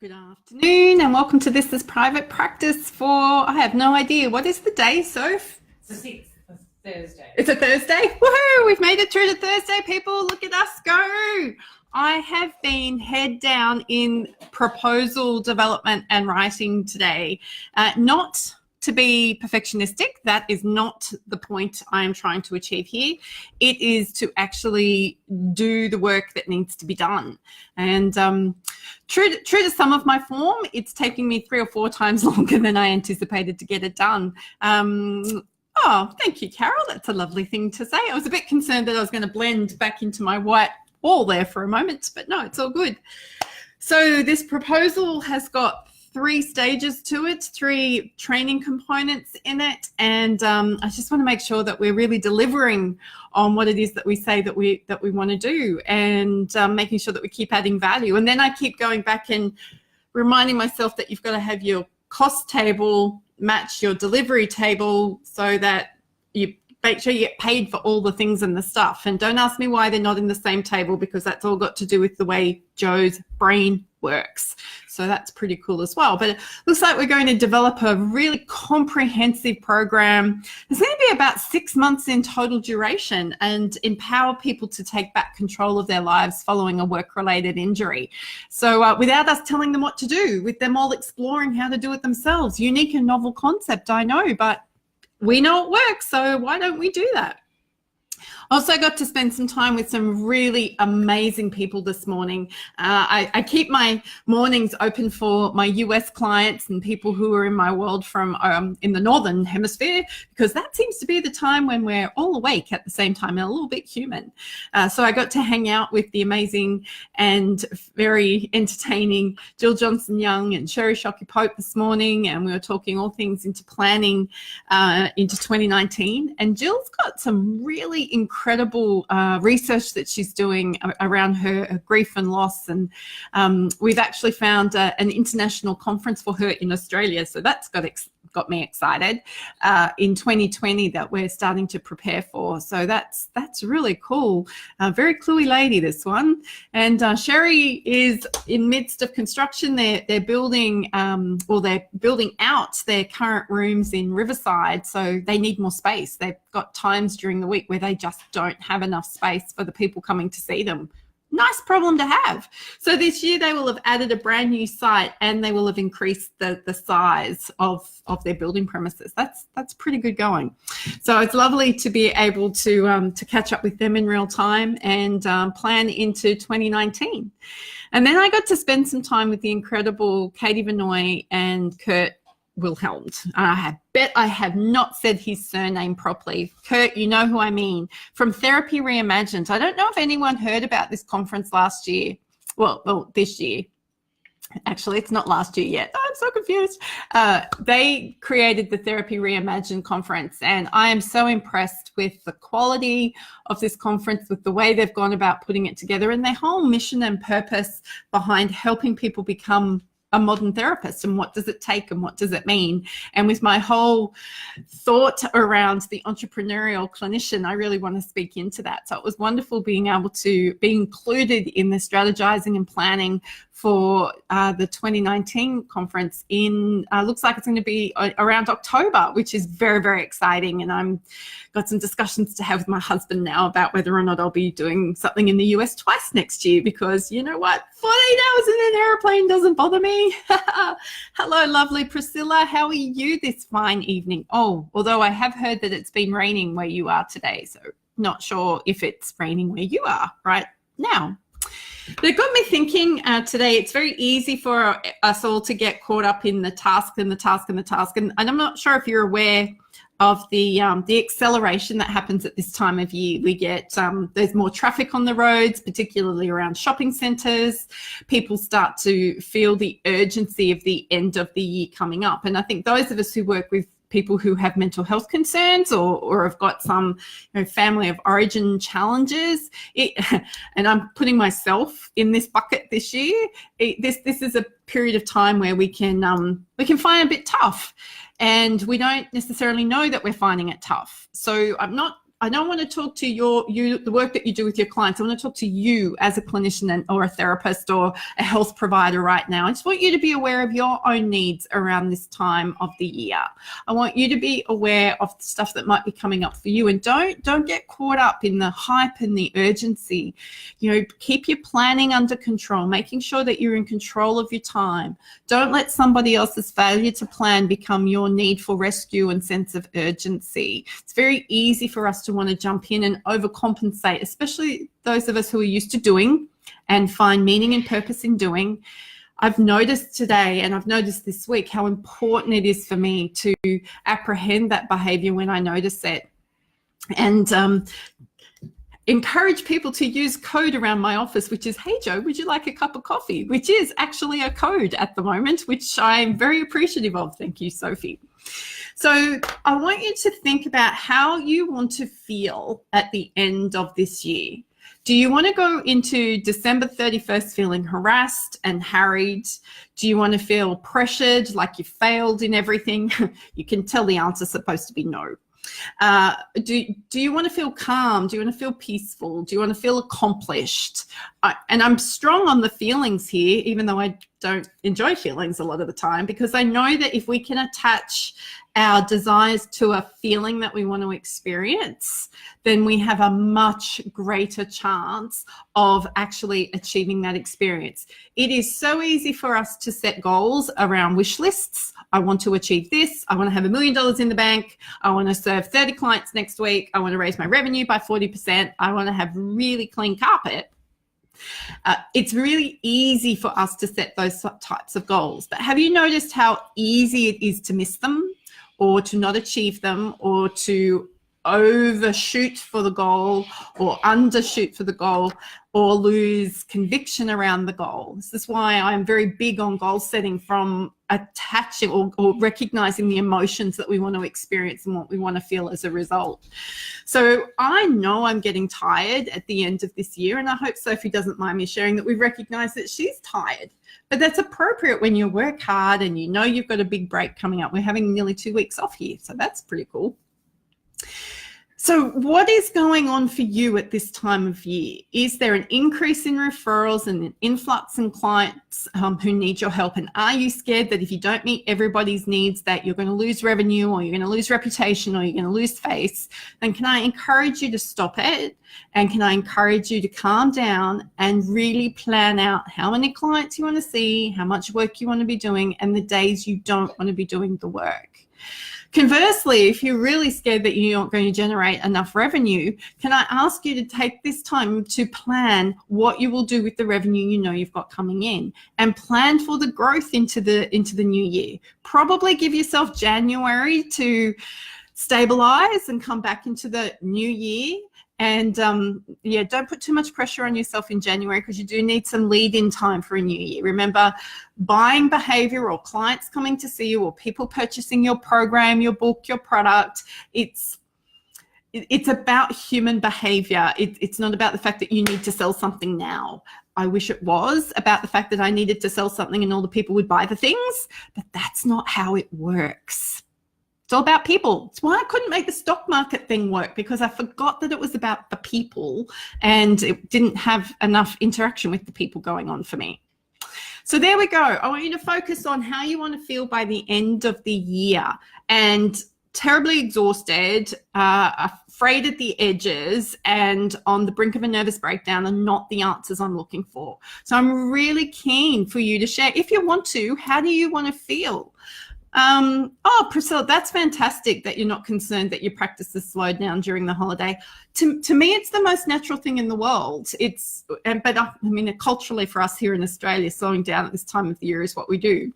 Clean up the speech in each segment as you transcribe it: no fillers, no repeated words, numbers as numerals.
Good afternoon and welcome to This is Private Practice for, I have no idea, what is the day, Soph? It's the 6th of Thursday. It's a Thursday? Woohoo! We've made it through to Thursday, people. Look at us go. I have been head down in proposal development and writing today. Not to be perfectionistic, that is not the point I am trying to achieve here. It is to actually do the work that needs to be done. And true to some of my form, it's taking me 3 or 4 times longer than I anticipated to get it done. Oh, thank you, Carol. That's a lovely thing to say. I was a bit concerned that I was going to blend back into my white wall there for a moment, but no, it's all good. So this proposal has got 3 stages to it, 3 training components in it, and I just want to make sure that we're really delivering on what it is that we say that we want to do, and making sure that we keep adding value. And then I keep going back and reminding myself that you've got to have your cost table match your delivery table so that you make sure you get paid for all the things and the stuff. And don't ask me why they're not in the same table, because that's all got to do with the way Joe's brain works. So that's pretty cool as well. But it looks like we're going to develop a really comprehensive program. It's going to be about 6 months in total duration and empower people to take back control of their lives following a work-related injury. So without us telling them what to do, with them all exploring how to do it themselves. Unique and novel concept, I know, but we know it works, so why don't we do that? Also got to spend some time with some really amazing people this morning. I keep my mornings open for my US clients and people who are in my world from in the Northern Hemisphere, because that seems to be the time when we're all awake at the same time and a little bit human. So I got to hang out with the amazing and very entertaining Jill Johnson-Young and Sherry Shockey-Pope this morning, and we were talking all things into planning into 2019. And Jill's got some really incredible research that she's doing around her grief and loss, and we've actually found an international conference for her in Australia, so that's got me excited in 2020 that we're starting to prepare for. So that's really cool. Very cluey lady, this one. And Sherry is in midst of construction. They're building they're building out their current rooms in Riverside, so they need more space. They've got times during the week where they just don't have enough space for the people coming to see them. Nice problem to have. So this year they will have added a brand new site, and they will have increased the size of their building premises. That's pretty good going. So it's lovely to be able to catch up with them in real time and plan into 2019. And then I got to spend some time with the incredible Katie Vinoy and Kurt Wilhelm. I bet I have not said his surname properly. Kurt, you know who I mean, from Therapy Reimagined. I don't know if anyone heard about this conference last year. Well, this year. Actually, it's not last year yet. I'm so confused. They created the Therapy Reimagined conference, and I am so impressed with the quality of this conference, with the way they've gone about putting it together, and their whole mission and purpose behind helping people become a modern therapist, and what does it take and what does it mean. And with my whole thought around the entrepreneurial clinician, I really want to speak into that. So it was wonderful being able to be included in the strategizing and planning for the 2019 conference in, looks like it's going to be around October, which is very, very exciting. And I'm got some discussions to have with my husband now about whether or not I'll be doing something in the US twice next year, because you know what, 48 hours in an airplane doesn't bother me. Hello, lovely Priscilla. How are you this fine evening? Oh, although I have heard that it's been raining where you are today, so not sure if it's raining where you are right now. But it got me thinking today. It's very easy for us all to get caught up in the task and the task and the task. And I'm not sure if you're aware of the acceleration that happens at this time of year. We get, there's more traffic on the roads, particularly around shopping centres. People start to feel the urgency of the end of the year coming up. And I think those of us who work with people who have mental health concerns or have got some family of origin challenges, and I'm putting myself in this bucket this year, this is a period of time where we can find it a bit tough, and we don't necessarily know that we're finding it tough. So I'm I don't want to talk to the work that you do with your clients. I want to talk to you as a clinician or a therapist or a health provider right now. I just want you to be aware of your own needs around this time of the year. I want you to be aware of the stuff that might be coming up for you, and don't get caught up in the hype and the urgency. Keep your planning under control, making sure that you're in control of your time. Don't let somebody else's failure to plan become your need for rescue and sense of urgency. It's very easy for us to want to jump in and overcompensate, especially those of us who are used to doing and find meaning and purpose in doing. I've noticed today, and I've noticed this week, how important it is for me to apprehend that behavior when I notice it, and encourage people to use code around my office, which is, "Hey Joe, would you like a cup of coffee?" which is actually a code at the moment, which I'm very appreciative of. Thank you, Sophie. So I want you to think about how you want to feel at the end of this year. Do you want to go into December 31st feeling harassed and harried? Do you want to feel pressured, like you failed in everything? You can tell the answer's supposed to be no. Do you want to feel calm? Do you want to feel peaceful? Do you want to feel accomplished? And I'm strong on the feelings here, even though I don't enjoy feelings a lot of the time, because I know that if we can attach our desires to a feeling that we want to experience, then we have a much greater chance of actually achieving that experience. It is so easy for us to set goals around wish lists. I want to achieve this. I want to have $1 million in the bank. I want to serve 30 clients next week. I want to raise my revenue by 40%. I want to have really clean carpet. It's really easy for us to set those types of goals. But have you noticed how easy it is to miss them, or to not achieve them, or to overshoot for the goal or undershoot for the goal, or lose conviction around the goal? This is why I'm very big on goal setting, from attaching or recognizing the emotions that we want to experience and what we want to feel as a result. So I know I'm getting tired at the end of this year, and I hope Sophie doesn't mind me sharing that we recognize that she's tired. But that's appropriate when you work hard and you know you've got a big break coming up. We're having nearly 2 weeks off here, so that's pretty cool. So what is going on for you at this time of year? Is there an increase in referrals and an influx in clients who need your help? And are you scared that if you don't meet everybody's needs that you're going to lose revenue, or you're going to lose reputation, or you're going to lose face? Then can I encourage you to stop it? And can I encourage you to calm down and really plan out how many clients you want to see, how much work you want to be doing, and the days you don't want to be doing the work? Conversely, if you're really scared that you're not going to generate enough revenue, can I ask you to take this time to plan what you will do with the revenue you know you've got coming in, and plan for the growth into the new year. Probably give yourself January to stabilize and come back into the new year. And don't put too much pressure on yourself in January, because you do need some lead-in time for a new year. Remember, buying behavior, or clients coming to see you, or people purchasing your program, your book, your product, it's about human behavior. It's not about the fact that you need to sell something now. I wish it was about the fact that I needed to sell something and all the people would buy the things, but that's not how it works. It's all about people. It's why I couldn't make the stock market thing work, because I forgot that it was about the people and it didn't have enough interaction with the people going on for me. So there we go. I want you to focus on how you want to feel by the end of the year. And terribly exhausted, afraid at the edges, and on the brink of a nervous breakdown are not the answers I'm looking for. So I'm really keen for you to share, if you want to, how do you want to feel? Oh, Priscilla, that's fantastic that you're not concerned that your practice is slowed down during the holiday. To me, it's the most natural thing in the world. Culturally for us here in Australia, slowing down at this time of the year is what we do.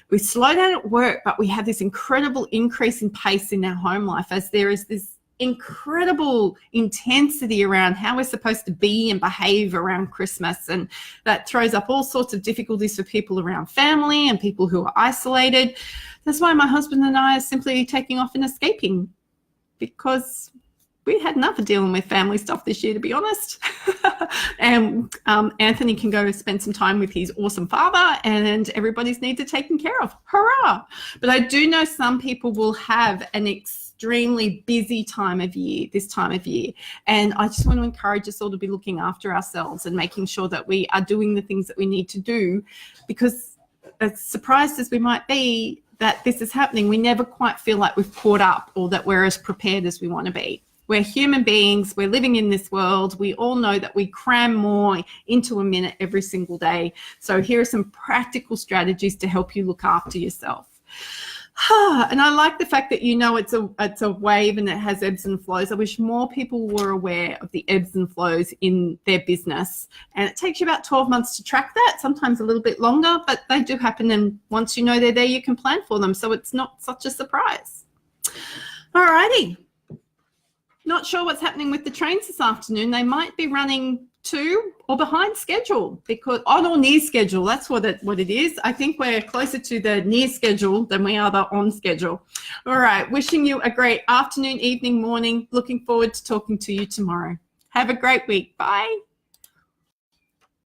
We slow down at work, but we have this incredible increase in pace in our home life, as there is this incredible intensity around how we're supposed to be and behave around Christmas, and that throws up all sorts of difficulties for people around family and people who are isolated. That's why my husband and I are simply taking off and escaping, because we had enough of dealing with family stuff this year, to be honest. And Anthony can go spend some time with his awesome father, and everybody's needs are taken care of. Hurrah! But I do know some people will have an extremely busy time of year, this time of year. And I just want to encourage us all to be looking after ourselves and making sure that we are doing the things that we need to do, because as surprised as we might be that this is happening, we never quite feel like we've caught up or that we're as prepared as we want to be. We're human beings. We're living in this world. We all know that we cram more into a minute every single day. So here are some practical strategies to help you look after yourself. And I like the fact that it's a wave and it has ebbs and flows. I wish more people were aware of the ebbs and flows in their business. And it takes you about 12 months to track that, sometimes a little bit longer, but they do happen. And once you know they're there, you can plan for them. So it's not such a surprise. All righty. Not sure what's happening with the trains this afternoon. They might be running to or behind schedule, because on or near schedule. That's what it is. I think we're closer to the near schedule than we are the on schedule. All right. Wishing you a great afternoon, evening, morning. Looking forward to talking to you tomorrow. Have a great week. Bye.